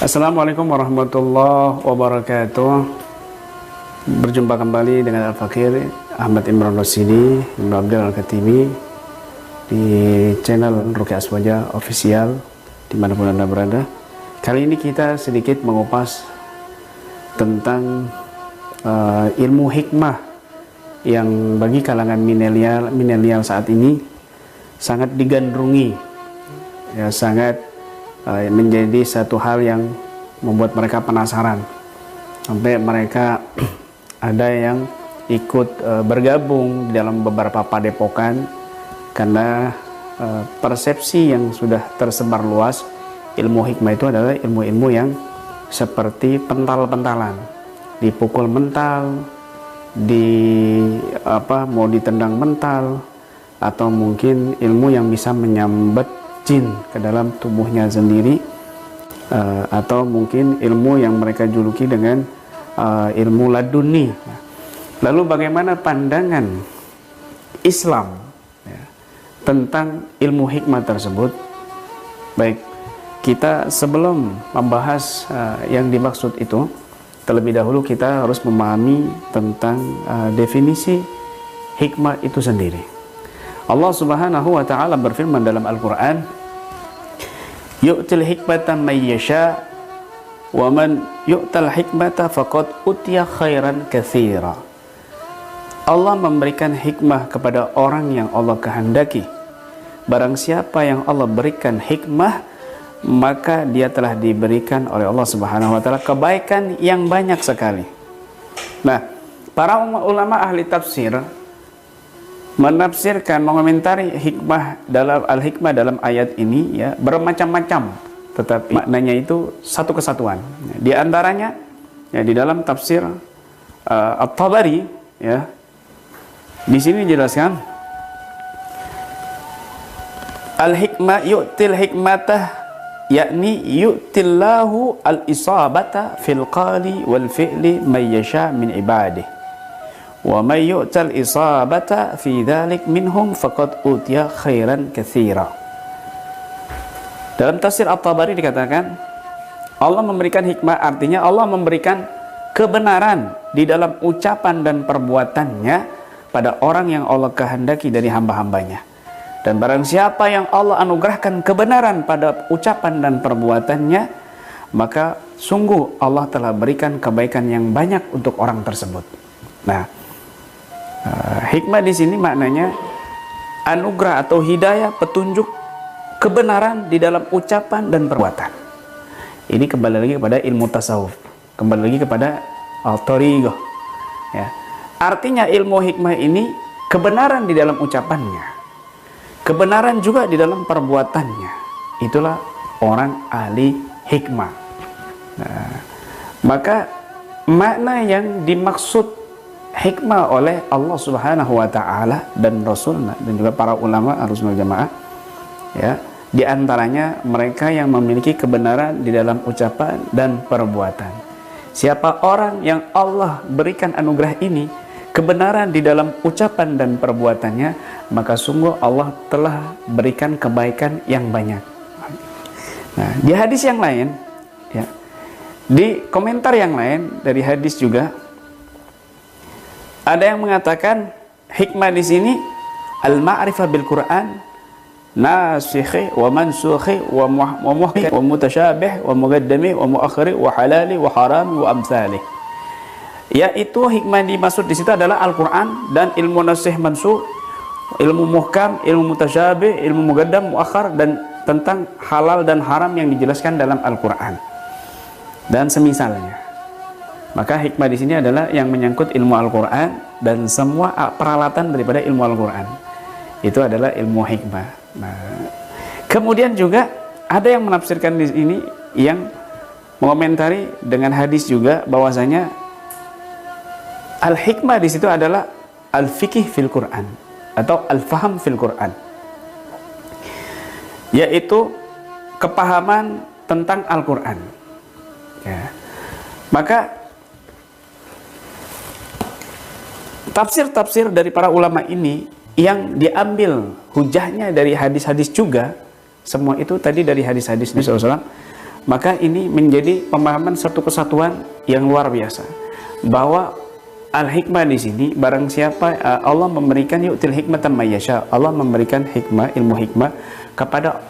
Assalamualaikum warahmatullahi wabarakatuh. Berjumpa kembali dengan Al-Fakir Ahmad Imran Rosidi Ibn Abdul Al-Khatimi di channel Ruqyah Aswaja Official dimanapun Anda berada. Kali ini kita sedikit mengupas tentang ilmu hikmah yang bagi kalangan milenial saat ini sangat digandrungi, ya, sangat menjadi satu hal yang membuat mereka penasaran, sampai mereka ada yang ikut bergabung di dalam beberapa padepokan karena persepsi yang sudah tersebar luas ilmu hikmah itu adalah ilmu-ilmu yang seperti pental-pentalan, dipukul mental, mau ditendang mental, atau mungkin ilmu yang bisa menyambat jin ke dalam tubuhnya sendiri, atau mungkin ilmu yang mereka juluki dengan ilmu laduni. Lalu bagaimana pandangan Islam, ya, tentang ilmu hikmah tersebut? Baik, kita sebelum membahas yang dimaksud itu, terlebih dahulu kita harus memahami tentang definisi hikmah itu sendiri. Allah Subhanahu wa ta'ala berfirman dalam Al-Quran, yu'til hikmata man yasha wa man yu'tal hikmata faqad utiya khairan katsira. Allah memberikan hikmah kepada orang yang Allah kehendaki. Barang siapa yang Allah berikan hikmah, maka dia telah diberikan oleh Allah Subhanahu wa ta'ala kebaikan yang banyak sekali. Nah, para ulama ahli tafsir menafsirkan, mengomentari hikmah dalam al-hikmah dalam ayat ini, ya, bermacam-macam, tetapi maknanya itu satu kesatuan. Di antaranya, ya, di dalam tafsir At-Tabari, ya, di sini dijelaskan al-hikmah yu'til hikmatah, yakni yu'tillahu al-isabata fil qali wal fi'li may yasha min ibadihi wa may yu'tal isabata fi dzalik minhum faqad utiya khairan katsira. Dalam tafsir At-Tabari dikatakan Allah memberikan hikmah, artinya Allah memberikan kebenaran di dalam ucapan dan perbuatannya pada orang yang Allah kehendaki dari hamba-hambanya. Dan barang siapa yang Allah anugerahkan kebenaran pada ucapan dan perbuatannya, maka sungguh Allah telah berikan kebaikan yang banyak untuk orang tersebut. Nah, hikmah di sini maknanya anugerah atau hidayah, petunjuk, kebenaran di dalam ucapan dan perbuatan. Ini kembali lagi kepada ilmu tasawuf, kembali lagi kepada al-thariqah, ya. Artinya ilmu hikmah ini kebenaran di dalam ucapannya, kebenaran juga di dalam perbuatannya. Itulah orang ahli hikmah. Nah, maka makna yang dimaksud hikmah oleh Allah Subhanahu wa ta'ala dan Rasulnya dan juga para ulama Ahlussunnah Jamaah, ya, di antaranya mereka yang memiliki kebenaran di dalam ucapan dan perbuatan. Siapa orang yang Allah berikan anugerah ini, kebenaran di dalam ucapan dan perbuatannya, maka sungguh Allah telah berikan kebaikan yang banyak. Nah, di hadis yang lain, ya, di komentar yang lain dari hadis juga ada yang mengatakan hikmah di sini al-ma'rifah bil Quran, nasikhi wa mansukhi wa muhkam wa mutasyabih wa muqaddami wa muakhiri wa halali wa harami wa amsalih. Yaitu hikmah dimaksud di situ adalah Al-Quran dan ilmu nasikh mansukh, ilmu muhkam, ilmu mutasyabih, ilmu muqaddam, muakhir, dan tentang halal dan haram yang dijelaskan dalam Al-Quran dan semisalnya. Maka hikmah di sini adalah yang menyangkut ilmu Al-Quran dan semua peralatan daripada ilmu Al-Quran. Itu adalah ilmu hikmah. Nah, kemudian juga ada yang menafsirkan di sini, yang mengomentari dengan hadis juga, bahwasanya al-hikmah di situ adalah al-fiqih fil Quran atau al-faham fil Quran, yaitu kepahaman tentang Al-Quran, ya. Maka tafsir-tafsir dari para ulama ini yang diambil hujahnya dari hadis-hadis juga, semua itu tadi dari hadis-hadis Nabi SAW, Maka ini menjadi pemahaman satu kesatuan yang luar biasa, bahwa al-hikmah di sini barang siapa Allah memberikan yu'til hikmatan may yasha, Allah memberikan hikmah, ilmu hikmah kepada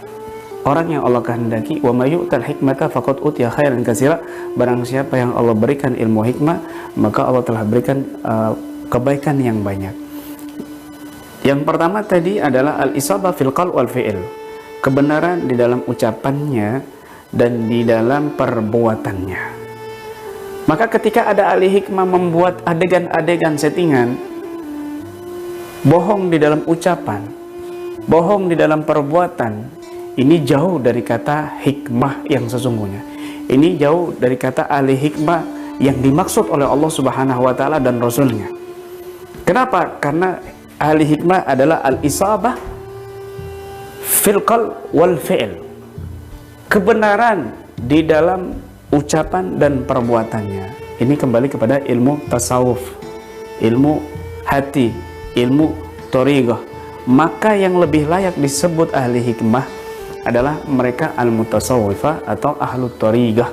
orang yang Allah kehendaki. Wa may yu'tal hikmata faqad utiya khairan katsira, barang siapa yang Allah berikan ilmu hikmah maka Allah telah berikan kebaikan yang banyak. Yang pertama tadi adalah al-isabah fil qaul wal fi'il, kebenaran di dalam ucapannya dan di dalam perbuatannya. Maka ketika ada ahli hikmah membuat adegan-adegan settingan, bohong di dalam ucapan, bohong di dalam perbuatan, ini jauh dari kata hikmah yang sesungguhnya. Ini jauh dari kata ahli hikmah yang dimaksud oleh Allah Subhanahu wa Ta'ala dan Rasulnya. Kenapa? Karena ahli hikmah adalah al-isabah fil qaul wal fi'il, kebenaran di dalam ucapan dan perbuatannya. Ini kembali kepada ilmu tasawuf, ilmu hati, ilmu thariqah. Maka yang lebih layak disebut ahli hikmah adalah mereka al-mutasawwifah atau ahlu thariqah.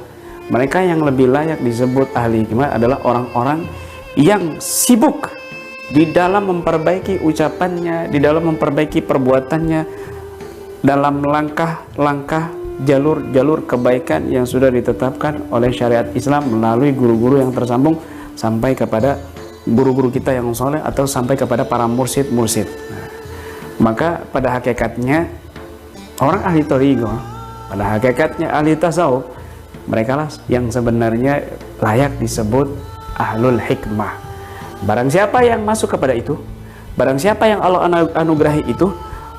Mereka yang lebih layak disebut ahli hikmah adalah orang-orang yang sibuk di dalam memperbaiki ucapannya, di dalam memperbaiki perbuatannya, dalam langkah-langkah jalur-jalur kebaikan yang sudah ditetapkan oleh syariat Islam melalui guru-guru yang tersambung sampai kepada guru-guru kita yang soleh atau sampai kepada para mursyid-mursyid. Maka pada hakikatnya orang ahli thariqah, pada hakikatnya ahli tasawuf, mereka lah yang sebenarnya layak disebut ahlul hikmah. Barang siapa yang masuk kepada itu, barang siapa yang Allah anugerahi itu,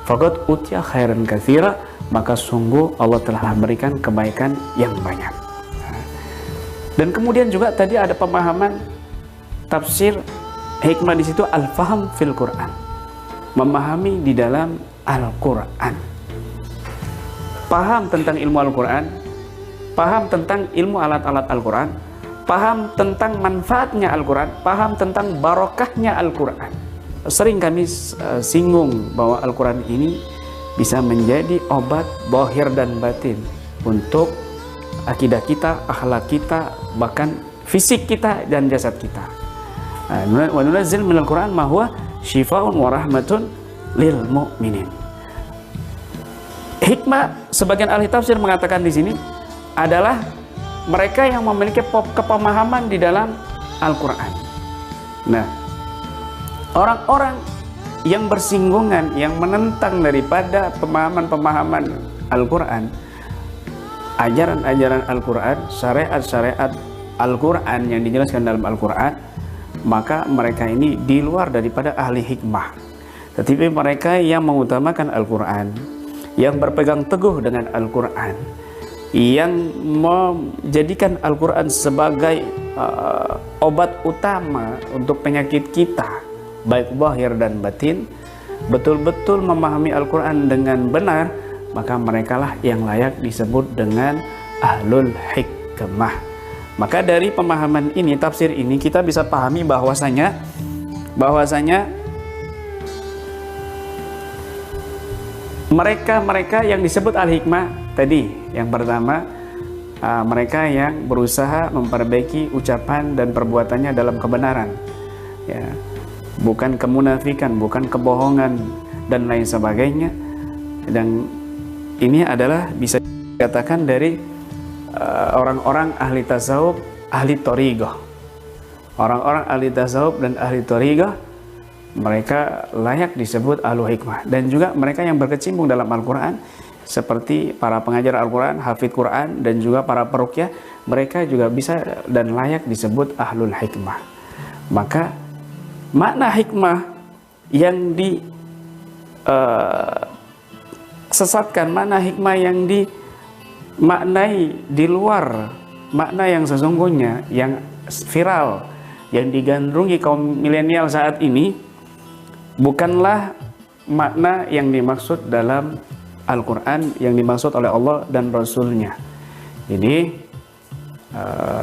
faqad utiya khairan katsira, maka sungguh Allah telah memberikan kebaikan yang banyak. Dan kemudian juga tadi ada pemahaman tafsir hikmah di situ, al-faham fil Quran, memahami di dalam Al-Quran, paham tentang ilmu Al-Quran, paham tentang ilmu alat-alat Al-Quran, paham tentang manfaatnya Al-Quran, paham tentang barokahnya Al-Quran. Sering kami singgung bahwa Al-Quran ini bisa menjadi obat zahir dan batin untuk akidah kita, akhlak kita, bahkan fisik kita dan jasad kita. Wa nunazzil minal Qur'an ma huwa syifaa'un wa rahmatun lil mu'minin. Hikmah, sebagian ahli tafsir mengatakan di sini adalah mereka yang memiliki kepemahaman di dalam Al-Quran. Nah, orang-orang yang bersinggungan, yang menentang daripada pemahaman-pemahaman Al-Quran, ajaran-ajaran Al-Quran, syariat-syariat Al-Quran yang dijelaskan dalam Al-Quran, maka mereka ini di luar daripada ahli hikmah. Tetapi mereka yang mengutamakan Al-Quran, yang berpegang teguh dengan Al-Quran, yang menjadikan Al-Quran sebagai obat utama untuk penyakit kita, baik zahir dan batin, betul-betul memahami Al-Quran dengan benar, maka merekalah yang layak disebut dengan ahlul hikmah. Maka dari pemahaman ini, tafsir ini, kita bisa pahami bahwasanya mereka yang disebut al-hikmah tadi, yang pertama, mereka yang berusaha memperbaiki ucapan dan perbuatannya dalam kebenaran, ya, bukan kemunafikan, bukan kebohongan dan lain sebagainya. Dan ini adalah bisa dikatakan dari orang-orang ahli tasawuf, ahli thariqah. Orang-orang ahli tasawuf dan ahli thariqah, mereka layak disebut ahlu hikmah. Dan juga mereka yang berkecimpung dalam Al-Quran, seperti para pengajar Al-Quran, hafidh Quran, dan juga para peruqyah, mereka juga bisa dan layak disebut ahlul hikmah. Maka makna hikmah yang disesatkan, makna hikmah yang dimaknai di luar makna yang sesungguhnya, yang viral, yang digandrungi kaum milenial saat ini, bukanlah makna yang dimaksud dalam Al-Quran, yang dimaksud oleh Allah dan Rasulnya. Jadi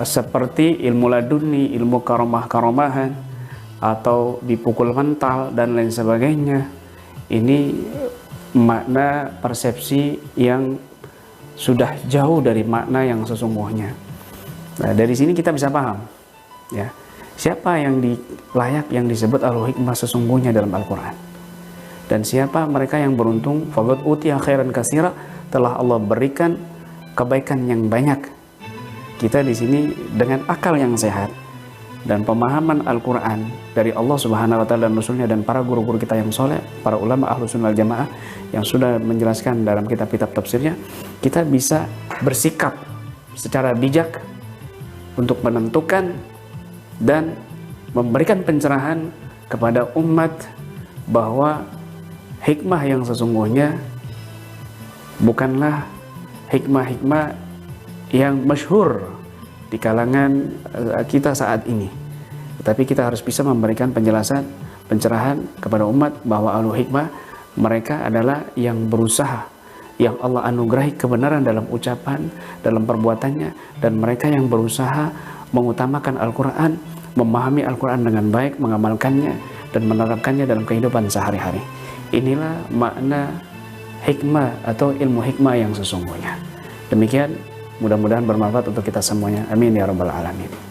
seperti ilmu laduni, ilmu karomah-karomahan, atau dipukul mental dan lain sebagainya, ini makna persepsi yang sudah jauh dari makna yang sesungguhnya. Nah, dari sini kita bisa paham, ya, siapa yang layak yang disebut ahlul hikmah sesungguhnya dalam Al-Quran, dan siapa mereka yang beruntung. Faqad utiya khairan katsira, telah Allah berikan kebaikan yang banyak. Kita di sini dengan akal yang sehat dan pemahaman Al-Quran dari Allah Subhanahu wa Ta'ala dan Rasulnya, dan para guru-guru kita yang soleh, para ulama Ahlus Sunnah wal Jamaah yang sudah menjelaskan dalam kitab-kitab tafsirnya, kita bisa bersikap secara bijak untuk menentukan dan memberikan pencerahan kepada umat bahwa hikmah yang sesungguhnya bukanlah hikmah-hikmah yang masyhur di kalangan kita saat ini, tetapi kita harus bisa memberikan penjelasan, pencerahan kepada umat bahwa ahlul hikmah mereka adalah yang berusaha, yang Allah anugerahi kebenaran dalam ucapan, dalam perbuatannya, dan mereka yang berusaha mengutamakan Al-Quran, memahami Al-Quran dengan baik, mengamalkannya dan menerapkannya dalam kehidupan sehari-hari. Inilah makna hikmah atau ilmu hikmah yang sesungguhnya. Demikian, mudah-mudahan bermanfaat untuk kita semuanya. Amin ya rabbal alamin.